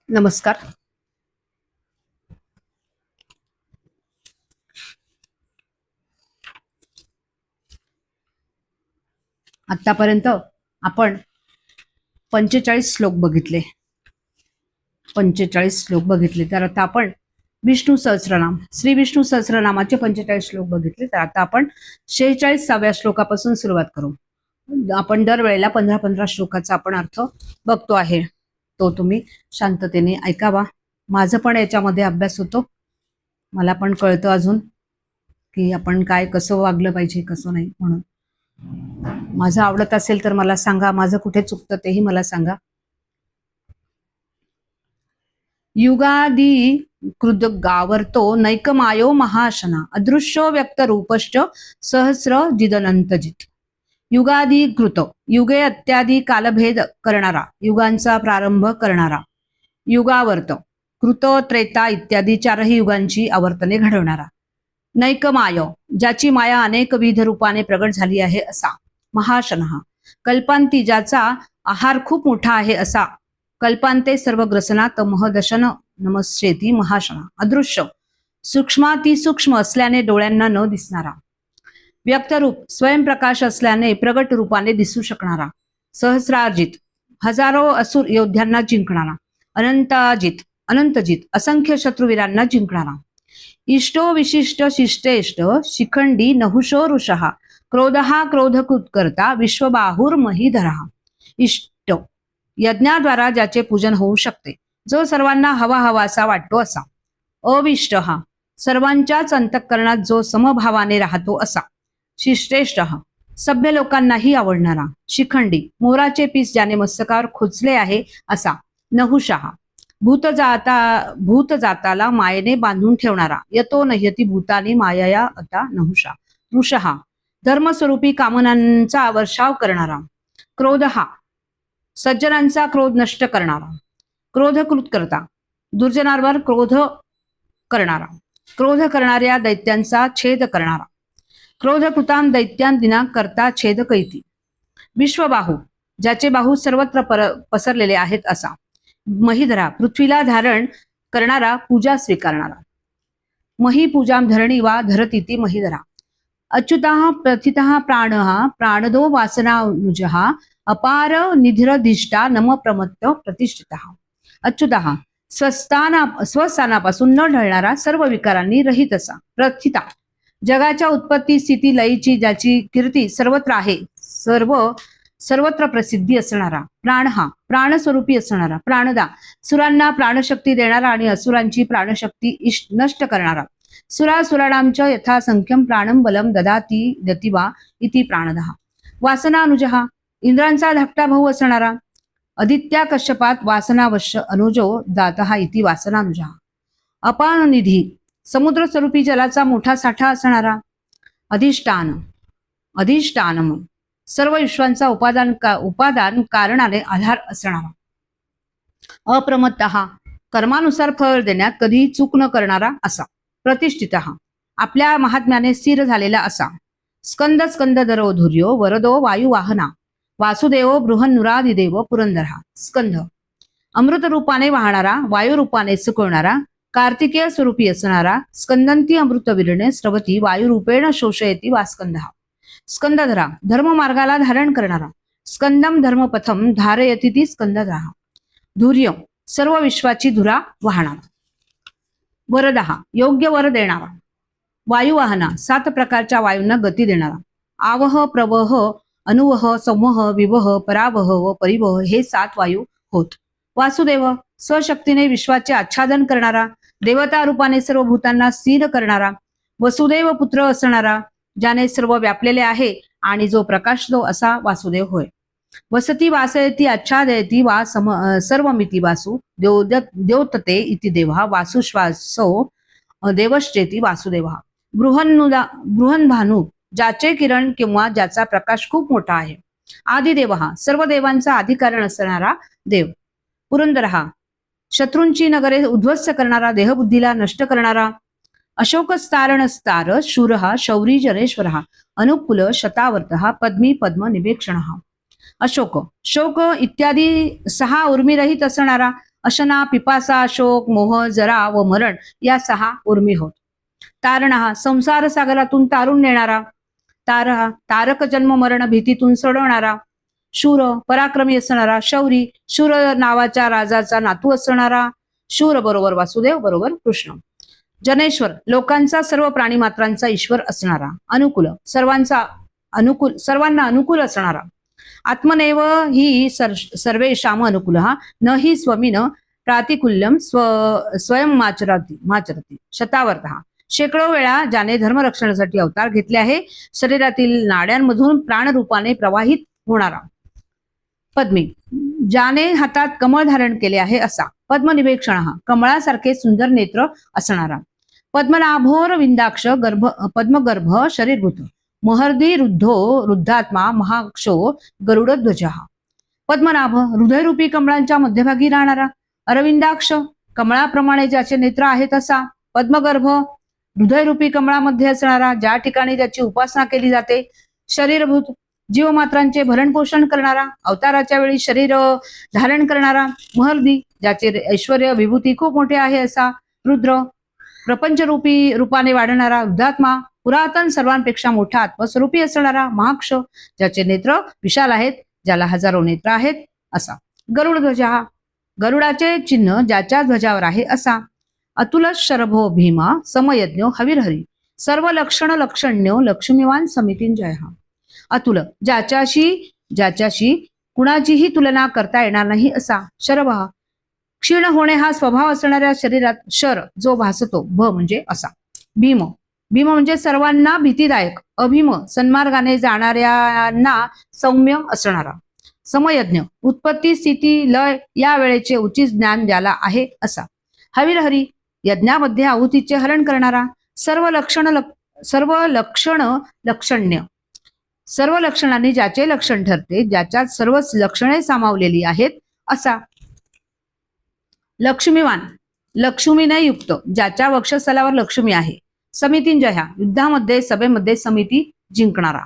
नमस्कार. आतापर्यंत आपण 45 श्लोक बघितले. 45 श्लोक बघितले. तर आता आपण विष्णू सहस्रनाम, श्री विष्णू सहस्रनामाचे 45 श्लोक बघितले. तर आता आपण 46व्या श्लोकापासून सुरुवात करू. आपण दरवेळेला 15-15 श्लोकाचा आपण अर्थ बघतो आहे. तो तुम्ही शांततेने ऐकावा. माझं पण याच्यामध्ये अभ्यास होतो. मला पण कळतं अजून की आपण काय कसं वागलं पाहिजे, कसं नाही. म्हणून माझं आवडत असेल तर मला सांगा, माझं कुठे चुकतं तेही मला सांगा. युगादी कृद गावर्तो नैकमायो महाशना अदृश्यो व्यक्त रूपश्च सहस्र जिदनंतजित. युगादी कृत, युगे अत्यादी कालभेद करणारा, युगांचा प्रारंभ करणारा. युगावर्त, कृत, त्रेता इत्यादी चारही युगांची आवर्तने घडवणारा. नैकमाय, ज्याची माया अनेक विध रूपाने प्रगट झाली आहे असा. महाशनः, कल्पांती, ज्याचा आहार खूप मोठा आहे असा. कल्पांते सर्व ग्रसनात महदशन नमस्येती महाशना. अदृश्य, सूक्ष्माती सूक्ष्म असल्याने डोळ्यांना न दिसणारा. व्यक्तरूप, स्वयंप्रकाश असल्याने प्रगट रूपाने दिसू शकणारा. सहस्रार्जित, हजारो असुर योद्ध्यांना जिंकणारा. अनंताजित, अनंतजित, असंख्य शत्रुवीरांना जिंकणारा. इष्टो विशिष्ट शिष्टेष्ट शिखंडी नहुषो ऋषः क्रोधहा क्रोधकृत करता विश्वबाहुर महीधरः. इष्ट, यज्ञाद्वारा ज्याचे पूजन होऊ शकते, जो सर्वांना हवाहवासा वाटतो असा. अविष्ट, सर्वांच्याच अंतःकरणात जो समभावाने राहतो असा. शिष्टेष्ट, सभ्य लोकांनाही आवडणारा. शिखंडी, मोराचे पीस ज्याने मस्तकावर खोचले आहे असा. नहुषः, भूत जाताला मायेने बांधून ठेवणारा. यतो नह्यती भूतानी मायया अता नहुषा. ऋषः, धर्मस्वरूपी कामनांचा वर्षाव करणारा. क्रोधहा, सज्जनांचा क्रोध नष्ट करणारा. क्रोधकृत करता, दुर्जनांवर क्रोध करणारा. क्रोध करणाऱ्या दैत्यांचा छेद करणारा. क्रोधकृतां दैत्यांदिना करता छेद कैती. विश्वबाहू, ज्याचे बाहू सर्वत्र पसरलेले आहेत असा. महीधरा, पृथ्वीला धारण करणारा, पूजा स्वीकारणारा. मही पूजां धरणी वा धरतीती महीधरा. अच्युतः प्रथितः प्राणः प्राणदो वासनानुजः अपार निधिरधिष्ठा नम प्रमत्त प्रतिष्ठितः. अच्युतः, स्वस्थानापासून न ढळणारा, सर्व विकारांनी रहित असा. प्रथिता, जगाच्या उत्पत्ती स्थिती लयीची ज्याची कीर्ती सर्वत्र आहे, सर्वत्र प्रसिद्धी असणारा. प्राणहा, प्राणस्वरूपी असणारा. प्राणदा, सुरांना प्राणशक्ती देणारा आणि असुरांची प्राणशक्ती नष्ट करणारा. सुरासुराणांच यथासंख्यम प्राणम बलम ददाती दतिवा इति प्राणदः. वासनानुजः, इंद्रांचा धाकटा भाऊ असणारा. आदित्या कश्यपात वासनावश्य अनुजो जातः इति वासनानुजः. अपान निधी, समुद्र स्वरूपी जलाचा मोठा साठा असणारा. अधिष्ठान, अधिष्ठानम, सर्व विश्वांचा उपादान कारणाने आधार असणारा. अप्रमत्तः, कर्मानुसार फळ देण्यात कधी चूक न करणारा असा. प्रतिष्ठितः, आपल्या महात्म्याने स्थिर झालेला असा. स्कंद स्कंदधरो धुर्यो वरदो वायुवाहना. वासुदेव बृहन्नुरादिदेव पुरंदरा. स्कंध, अमृत रूपाने वाहणारा, वायू रूपाने सुकवणारा, कार्तिकेय स्वरूपी असणारा. स्कंदंती अमृत विरणे स्रवती वायुरूपेण शोषयती वा स्कंदः. स्कंदधरा, धर्ममार्गाला धारण करणारा. स्कंदम धर्मपथम धारयती ती स्कंदधरा. धुर्य, सर्व विश्वाची धुरा वाहणारा. वरदहा, योग्य वर देणारा. वायुवाहना, 7 प्रकारच्या वायूंना गती देणारा. आवह, प्रवह, अनुवह, संवह, विवह, परावह व परिवह हे 7 वायू होत. वासुदेव, स्वशक्तीने विश्वाचे आच्छादन करणारा. देवता रूपाने सर्व भूतांना स्थिर करणारा. वसुदेव पुत्र असणारा, ज्याने सर्व व्यापलेले आहे आणि जो प्रकाशतो असा वासुदेव होय. वसती वासयती आच्छादयती वा सर्वमिती वासु द्योतते इति देवः. वासुश्वासो देवश्चेती वासुदेवः. बृहन्भानु, ज्याचे किरण किंवा ज्याचा प्रकाश खूप मोठा आहे. आदिदेवः, सर्व देवांचा अधिकारण असणारा देव. पुरंदरः, शत्रूंची नगरे उद्ध्वस्त करणारा, देहबुद्धीला नष्ट करणारा. अशोकस्तारणस्तार शूरः शौरी जनेश्वरः अनुकूल शतावर्तः पद्मी पद्म निवेक्षणः. अशोक शोक इत्यादी 6 उर्मीरहित असणारा अशना, पिपासा, शोक, मोह, जरा व मरण या 6 उर्मी होत. तारणः संसार सागरातून तारून नेणारा. तारः तारक जन्म मरण भीतीतून सोडवणारा. शूर पराक्रमी असणारा. शौरी शूर नावाच्या राजाचा नातू असणारा. शूर बरोबर वासुदेव बरोबर कृष्ण. जनेश्वर लोकांचा सर्व प्राणी मात्रांचा ईश्वर असणारा. अनुकूल सर्वांना अनुकूल असणारा. आत्मनेव ही सर्वेषाम अनुकूल न हि स्वमिन प्रातिकुल्यम स्वयं माचरती. शतावर्त शेकडो वेळा ज्याने धर्मरक्षणासाठी अवतार घेतले आहे, शरीरातील नाड्यांमधून प्राणरूपाने प्रवाहित होणारा. पद्मी ज्याने हातात कमळ धारण केले आहे असा. पद्मनिवेक्षण कमळासारखे सुंदर नेत्र असणारा. पद्मनाभोर विंदाक्ष पद्मगर्भ शरीरभूत. महर्दी रुद्धात्मा महाक्षो गरुडध्वज. पद्मनाभ हृदयरूपी कमळांच्या मध्यभागी राहणारा. अरविंदाक्ष कमळाप्रमाणे ज्याचे नेत्र आहेत असा. पद्मगर्भ हृदयरूपी कमळामध्ये असणारा, ज्या ठिकाणी त्याची उपासना केली जाते. शरीरभूत जीवमात्रांचे भरण पोषण करणारा, अवताराच्या वेळी शरीर धारण करणारा. महर्दी ज्याचे ऐश्वर्य विभूती खूप मोठे आहे असा. रुद्र प्रपंचरूपी रूपाने वाढणारा. रुद्धात्मा पुरातन सर्वांपेक्षा मोठा आत्मस्वरूपी असणारा. महाक्ष ज्याचे नेत्र विशाल आहेत, ज्याला हजारो नेत्र आहेत असा. गरुडध्वज गरुडाचे चिन्ह ज्याच्या ध्वजावर आहे असा. अतुल शरभो भीमा समयज्ञो हविर्हरी सर्व लक्षण लक्षण्यो लक्ष्मीवान समितींजय. अतुल ज्याच्याशी कुणाचीही तुलना करता येणार नाही असा. शरभ क्षीण होणे हा स्वभाव असणाऱ्या शरीरात. शर जो भासतो. भ म्हणजे असा. भीम म्हणजे सर्वांना भीतीदायक. अभीम सन्मार्गाने जाणाऱ्यांना सौम्य असणारा. समयज्ञ उत्पत्ती स्थिती लय या वेळेचे उचित ज्ञान ज्याला आहे असा. हविर्हरी यज्ञामध्ये आहुतीचे हरण करणारा. सर्व लक्षणांनी ज्याचे लक्षण ठरते, ज्याच्यात सर्व लक्षणे सामावलेली आहेत असा. लक्ष्मीवान लक्ष्मीने युक्त ज्याच्या वक्षस्थलावर लक्ष्मी आहे. समितींजया युद्धामध्ये सभेमध्ये समिती जिंकणारा.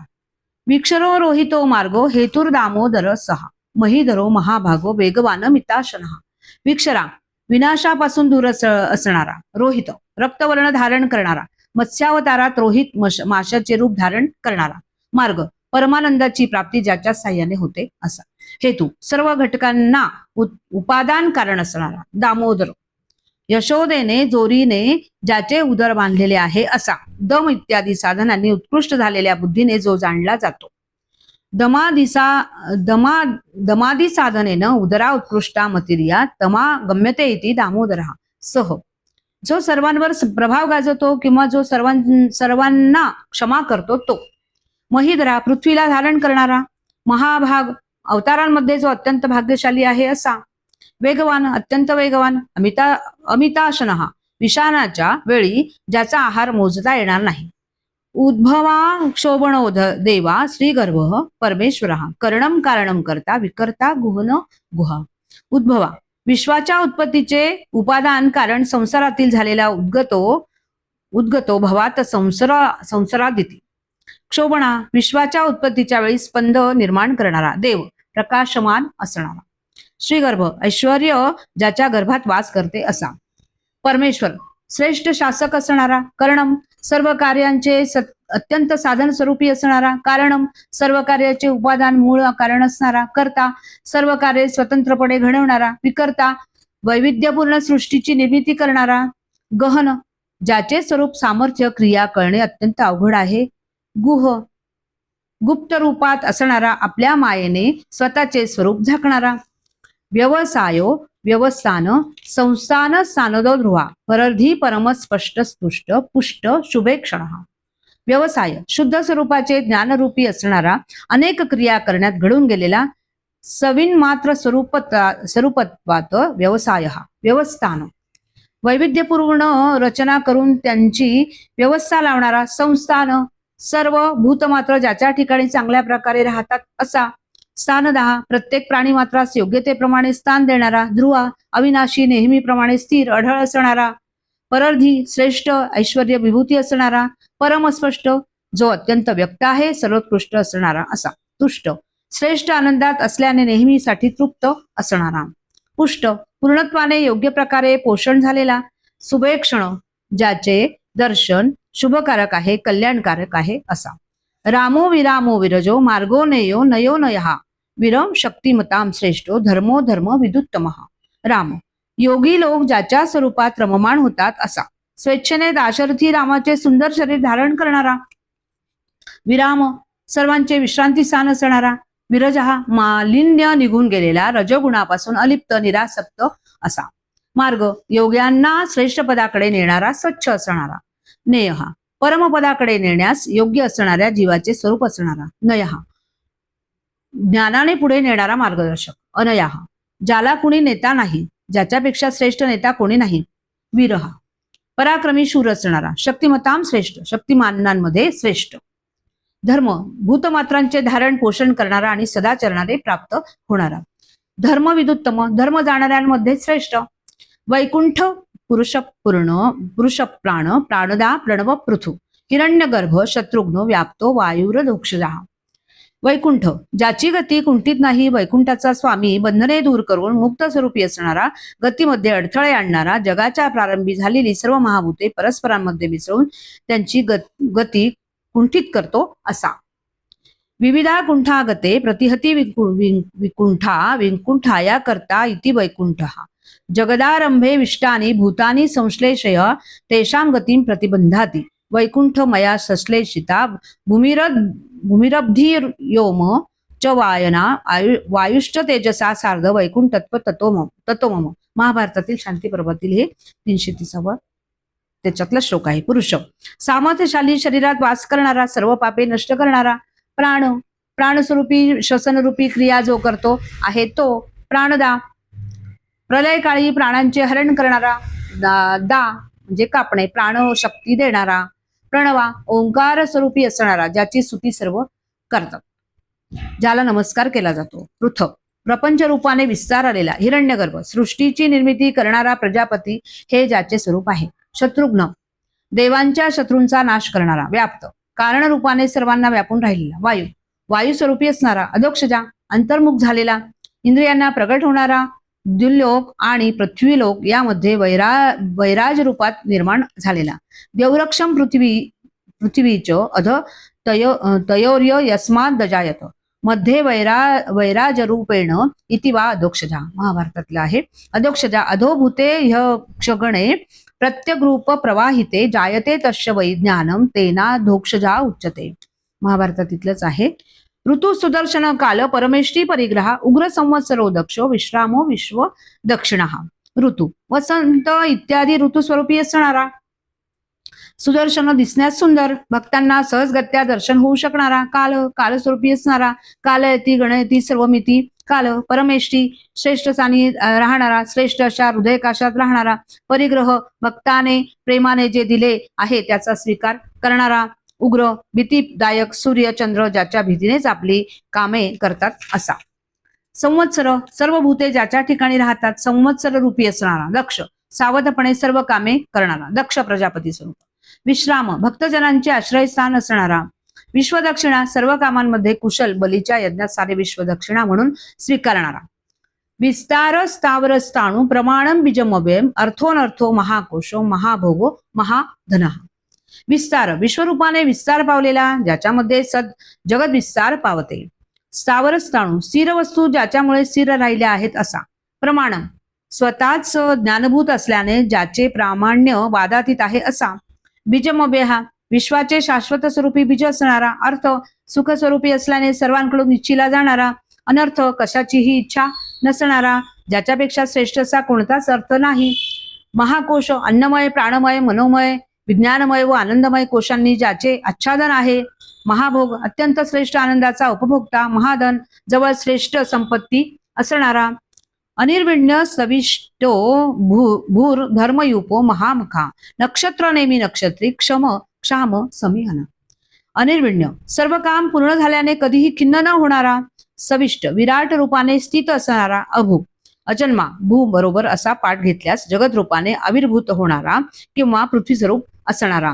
विक्षरो रोहितो मार्गो हेतुर दामोदर सहा महिधरो महाभागो वेगवान मिताशन. विक्षरा विनाशापासून दूर असणारा. रोहित रक्तवर्ण धारण करणारा. मत्स्यावतारात रोहित माशाचे रूप धारण करणारा. मार्ग परमानंदाची प्राप्ती ज्याच्या साह्याने होते असा. हेतू सर्व घटकांना उपादान कारण असणारा. दामोदर यशोदेने जोरीने ज्याचे उदर बांधलेले आहे असा. दम इत्यादी साधनांनी उत्कृष्ट झालेल्या बुद्धीने जो जाणला जातो. दमादी साधनेनं उदरा उत्कृष्टा मतिरिया तमा गम्यते इति दामोदरा. सह जो सर्वांवर प्रभाव गाजवतो किंवा जो सर्वांना क्षमा करतो तो. महिधरा पृथ्वीला धारण करणारा. महाभाग अवतारांमध्ये जो अत्यंत भाग्यशाली आहे असा. वेगवान अत्यंत वेगवान. अमिताशनहा विषाणाच्या वेळी ज्याचा आहार मोजता येणार नाही. उद्भवा क्षोभणो देवा श्रीगर्भ परमेश्वर. करणम कारणम करता विकर्ता गुहन गुहा. उद्भवा विश्वाच्या उत्पत्तीचे उपादान कारण संसारातील झालेला उद्गतो भवात संसारादिती. क्षोभणा विश्वाच्या उत्पत्तीच्या वेळी स्पंद निर्माण करणारा. देव प्रकाशमान असणारा. श्रीगर्भ ऐश्वर्य ज्याच्या गर्भात वास करते असा. परमेश्वर श्रेष्ठ शासक असणारा. करणम सर्व कार्यांचे अत्यंत साधन स्वरूपी असणारा. कारणम सर्व कार्याचे उपादान मूळ कारण असणारा. कर्ता सर्व कार्य स्वतंत्रपणे घडवणारा. विकर्ता वैविध्यपूर्ण सृष्टीची निर्मिती करणारा. गहन ज्याचे स्वरूप सामर्थ्य क्रिया कळणे अत्यंत अवघड आहे. गुह गुप्त रूपात असणारा. आपल्या मायेने स्वतःचे स्वरूप झाकणारा. व्यवसायो व्यवस्थान संस्थान स्थानदो ध्रुवा परर्धी परम स्पष्ट स्तुष्ट पुष्ट शुभेक्षण. व्यवसाय शुद्ध स्वरूपाचे ज्ञानरूपी असणारा. अनेक क्रिया करण्यात घडून गेलेला सविन मात्र स्वरूपत्वात व्यवसाय. व्यवस्थान वैविध्यपूर्ण रचना करून त्यांची व्यवस्था लावणारा. संस्थान सर्व भूतमात्र ज्याच्या ठिकाणी चांगल्या प्रकारे राहतात असा. स्थानदहा प्रत्येक प्राणी मात्रास योग्यतेप्रमाणे स्थान देणारा. ध्रुवा अविनाशी नेहमीप्रमाणे स्थिर अढळ असणारा. परर्धी श्रेष्ठ ऐश्वर्य विभूती असणारा. परमस्पष्ट जो अत्यंत व्यक्त आहे, सर्वोत्कृष्ट असणारा असा. तुष्ट श्रेष्ठ आनंदात असल्याने नेहमीसाठी तृप्त असणारा. पुष्ट पूर्णत्वाने योग्य प्रकारे पोषण झालेला. सुभेक्षण ज्याचे दर्शन शुभकारक आहे, कल्याणकारक आहे असा. रामो विरामो विरजो मार्गो नेयो नयो नयहा विरम शक्तिमताम श्रेष्ठो धर्मो धर्म विदुत्तमः. राम योगी लोक ज्याच्या स्वरूपात रममाण होतात असा. स्वेच्छेने दाशरथी रामाचे सुंदर शरीर धारण करणारा. विराम सर्वांचे विश्रांती स्थान असणारा. विरजहा मालिन्य निघून गेलेला, रजगुणापासून अलिप्त निरासक्त असा. मार्ग योग्यांना श्रेष्ठ पदाकडे नेणारा, स्वच्छ असणारा. नेयहा परमपदाकडे नेण्यास योग्य असणाऱ्या जीवाचे स्वरूप असणारा. नयहा ज्ञानाने पुढे नेणारा मार्गदर्शक. अनयाहा ज्याला कुणी नेता नाही, ज्याच्यापेक्षा श्रेष्ठ नेता कोणी नाही. वीरहा पराक्रमी शूर असणारा. शक्तिमताम श्रेष्ठ शक्तिमानांमध्ये श्रेष्ठ. धर्म भूतमात्रांचे धारण पोषण करणारा आणि सदाचरणाने प्राप्त होणारा. धर्म विदुत्तम धर्म जाणणाऱ्यांमध्ये श्रेष्ठ. वैकुंठ पुरुष पूर्ण पुरुष प्राण प्राणदा प्रणव पृथु हिरण्यगर्भ शत्रुघ्न व्याप्तो वायुर दोक्षजा. वैकुंठ ज्याची गती कुंठित नाही, वैकुंठाचा स्वामी, बंधने दूर करून मुक्त स्वरूपी असणारा, गतीमध्ये अडथळे आणणारा, जगाच्या प्रारंभी झालेली सर्व महाभूते परस्परांमध्ये मिसळून त्यांची गती कुंठित करतो असा. विविधा कुंठागते प्रतिहती विकुंठा विकुंठाया करता इति वैकुंठः. जगदारंभे विष्टानि भूतानि संश्लेषय तेषां गतिं प्रतिबंधाति. वैकुंठ मया संश्लेषिता भूमिरब्धिर्योम च वायना वायुश्च तेजसा सार्ध वैकुंठत्व ततो मम. महाभारतातील शांती पर्वातील हे 330 त्याच्यातला श्लोक आहे. पुरुष सामर्थ्यशाली शरीरात वास करणारा, सर्व पापे नष्ट करणारा. प्राण प्राणस्वरूपी श्वसनरूपी क्रिया जो करतो आहे तो. प्राणदा प्रलयकाळी प्राणांचे हरण करणारा. दा म्हणजे कापणे, प्राण शक्ती देणारा. प्रणवा ओंकार स्वरूपी असणारा, ज्याची स्तुती सर्व करतात, ज्याला नमस्कार केला जातो. पृथ्व प्रपंच रूपाने विस्तार आलेला. हिरण्यगर्भ सृष्टीची निर्मिती करणारा प्रजापती, हे ज्याचे स्वरूप आहे. शत्रुघ्न देवांच्या शत्रूंचा नाश करणारा. व्याप्त कारण रूपाने सर्वांना व्यापून राहिलेला. वायू वायू स्वरूपी असणारा. अधोक्षजा अंतर्मुख झालेला, इंद्रियांना प्रगट होणारा. द्युलोक आणि पृथ्वीलोक यामध्ये वैराज रूपात निर्माण झालेला. देवरक्षम पृथ्वीच अध तयोर्य यस्माद दजायत मध्ये वैराज रूपेण इति वा अधोक्षजा. महाभारतातला आहे. अधोक्षजा अधोभूते ह्य क्षगणे प्रत्यग रूप प्रवाहिते जायते तस्य वैज्ञानम तेना धोक्षजा उच्यते. महाभारतातीतलंच आहे. ऋतू सुदर्शन काल परमेष्ठी परिग्रह उग्र संवत्सरो दक्षो विश्रामो विश्व दक्षिणा. ऋतू वसंत इत्यादी ऋतू स्वरूपी असणारा. सुदर्शन दिसण्यास सुंदर, भक्तांना सहजगत्या दर्शन होऊ शकणारा. काल कालस्वरूपी असणारा. कालयती गणयती सर्वमिती काल. परमेष्ठी श्रेष्ठ स्थानी राहणारा, श्रेष्ठ अशा हृदयकाशात राहणारा. परिग्रह भक्ताने प्रेमाने जे दिले आहे त्याचा स्वीकार करणारा. उग्र भीतीदायक सूर्य चंद्र ज्याच्या भीतीनेच आपली कामे करतात असा. संवत्सर सर्व भूते ज्याच्या ठिकाणी राहतात, संवत्सर रूपी असणारा. दक्ष सावधपणे सर्व कामे करणारा, दक्ष प्रजापती स्वरूप. विश्राम भक्तजनांचे आश्रयस्थान असणारा. विश्वदक्षिणा सर्व कामांमध्ये कुशल, बलीच्या यज्ञात सारे विश्वदक्षिणा म्हणून स्वीकारणारा. विस्तार स्थावर स्थाणू प्रमाणम बीजमव्ययम अर्थोनर्थो महाकोशो महाभोगो महाधन. विस्तार विश्वरूपाने विस्तार पावलेला, ज्याच्यामध्ये जगत विस्तार पावते. स्थावर स्थाणू स्थिर वस्तू ज्याच्यामुळे स्थिर राहिल्या आहेत असा. प्रमाण स्वतःच ज्ञानभूत असल्याने ज्याचे प्रामाण्य वादातीत आहे असा. बीजमव्यय विश्वाचे शाश्वत स्वरूपी बीज असणारा. अर्थ सुख स्वरूपी असल्याने सर्वांकडून इच्छिला जाणारा. अनर्थ कशाचीही इच्छा नसणारा, ज्याच्यापेक्षा श्रेष्ठ असा कोणताच अर्थ नाही. महाकोश अन्नमय प्राणमय मनोमय विज्ञानमय व आनंदमय कोशांनी ज्याचे आच्छादन आहे. महाभोग अत्यंत श्रेष्ठ आनंदाचा उपभोक्ता. महाधन जवळ श्रेष्ठ संपत्ती असणारा. अनिर्विण्य सविष्टो भूर धर्मयुपो महामुखा नक्षत्र नेमी नक्षत्री क्षम क्षाम समिहन. अनिर्विण्य सर्व काम पूर्ण झाल्याने कधीही खिन्न न होणारा. सविष्ट विराट रूपाने स्थित असणारा. अभू अजन्मा भू बरोबर असा पाठ घेतल्यास जगत रूपाने आविर्भूत होणारा किंवा पृथ्वी स्वरूप असणारा.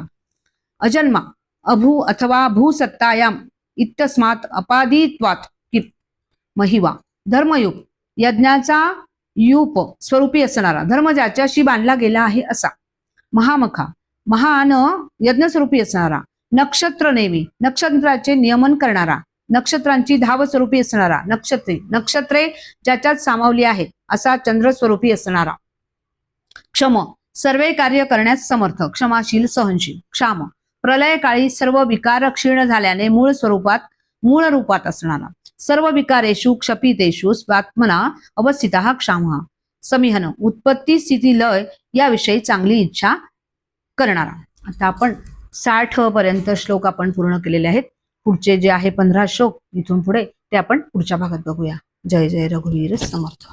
अजन्मा अभू अथवा भूसत्तायाम इत्यस्मात अपादित्वात कि महिवा. धर्मयुग यज्ञाचा युप स्वरूपी असणारा, धर्म ज्याच्याशी बांधला गेला आहे असा. महामखा महान यज्ञ स्वरूपी असणारा. नक्षत्र नेमी नक्षत्राचे नियमन करणारा, नक्षत्रांची धाव स्वरूपी असणारा. नक्षत्रे ज्याच्यात सामावली आहेत असा चंद्र स्वरूपी असणारा. क्षम सर्वे कार्य करण्यास समर्थ, क्षमाशील, सहनशील. क्षाम प्रलय काळी सर्व विकार क्षीण झाल्याने मूळ रूपात असणारा. सर्व विकारेषु क्षपितेषु स्वात्मना अवस्थितः क्षामः. समिहन उत्पत्ती स्थिती लय याविषयी चांगली इच्छा करणारा. आता आपण 60 पर्यंत श्लोक आपण पूर्ण केलेले आहेत. पुढचे जे आहे 15 श्लोक इथून पुढे ते आपण पुढच्या भागात बघूया. जय जय रघुवीर समर्थ.